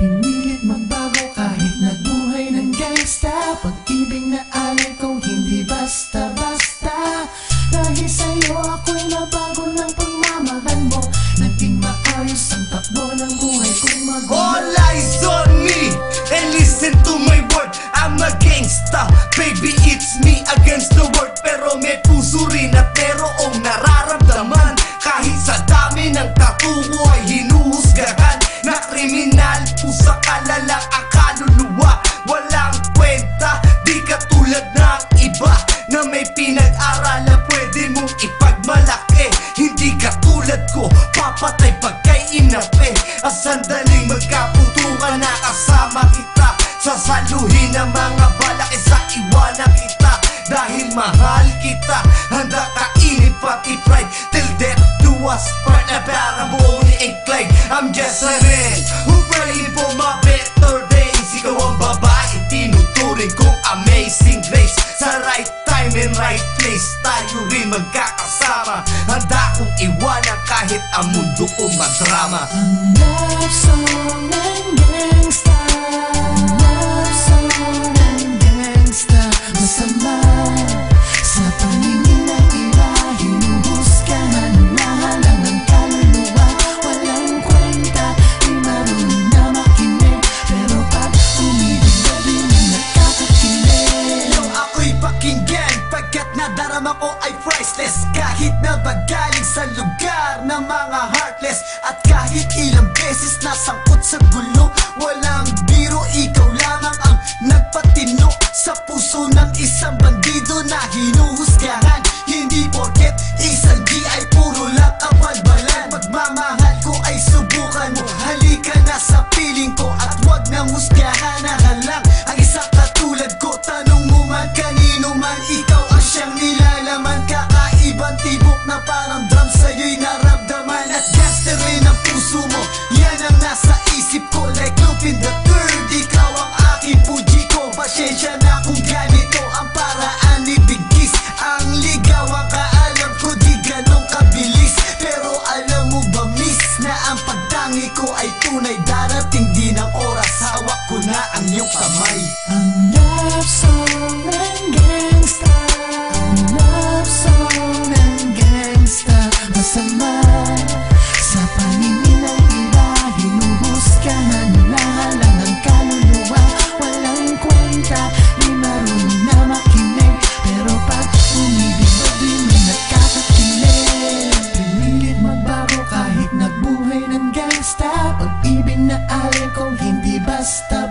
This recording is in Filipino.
Pinilit magbago kahit nagbuhay ng gangsta. Pag-ibig na alay ko hindi basta-basta. Dahil sa'yo ako'y nabago ng pagmamahal mo. Naging maayos ang takbo ng buhay kong magulo. All eyes on me and listen to my word. I'm a gangsta, baby, it's me against the world. Pero may puso rin at merong nararamdaman. Kahit sa dami ng katuwa ay hinuhusgahan na kriminal, pusa kalalang ang kaluluwa. Walang kwenta, di katulad ng iba na may pinag-aralan pwede mong ipagmalaki. Hindi katulad ko, papatay pagkay inape. Ang sandaling magkaputukan na kasama kita. Sasaluhin ang mga balak, isa iwanan kita. Dahil mahal kita, handa kainit pati pride. Till death do us part, na para buong incline. I'm just a man who praying for my better days. Ikaw ang babae, tinuturing kong amazing grace. Sa right time and right place, tayo rin magkakasama. Handa kong iwanan kahit ang mundo ko madrama. Ang love song ng gangsta, love song ng gangsta. Masama sa paningin ng iba, hinuhusgahan na lang ang kaluluwa. Walang kwenta, di marunong na makinig. Pero pag umibig na din na nakakakilig. Yung ako'y pakinggan, pagkat nadarama ko ay priceless. Kahit na bagaling sa lugar ng mga heartless. At kahit ilang beses nasangkot sa gulo, walang biro, ikaw lamang ang nagpatino sa puso ng isang bandido na hinuhusgahan. Hindi porket isang di ay puro lang ang balbalan. Pagmamahal ko ay subukan mo, halika na sa piling ko at wag nang husgahan na halang ang isang katulad ko. Tanong mo man kanino man, ikaw ang siyang nilalaman. Kakaibang tibok na parang drum sa'yo'y naramdaman. At gangster rin ang puso mo, yan ang nasa isip ko. Like Lupin the Third, ikaw ang aking puji ko. Pasensya na kung ganito ang paraan ni Bigis. Ang ligaw ang kaalam ko, di ganong kabilis. Pero alam mo ba miss, na ang pagtangi ko ay tunay. Darating din ang oras, hawak ko na ang iyong kamay. Ang love song ng gangsta, ang love song ng gangsta. Masama sa paningin ng iba, hinuhusgahan na lang ang kaluluwa. Walang kwenta, di marunong na makinig. Pero pag umibig ba di may nakakakilig. Pinilit magbago kahit nagbuhay ng gangsta. Pag-ibig na alay ko hindi basta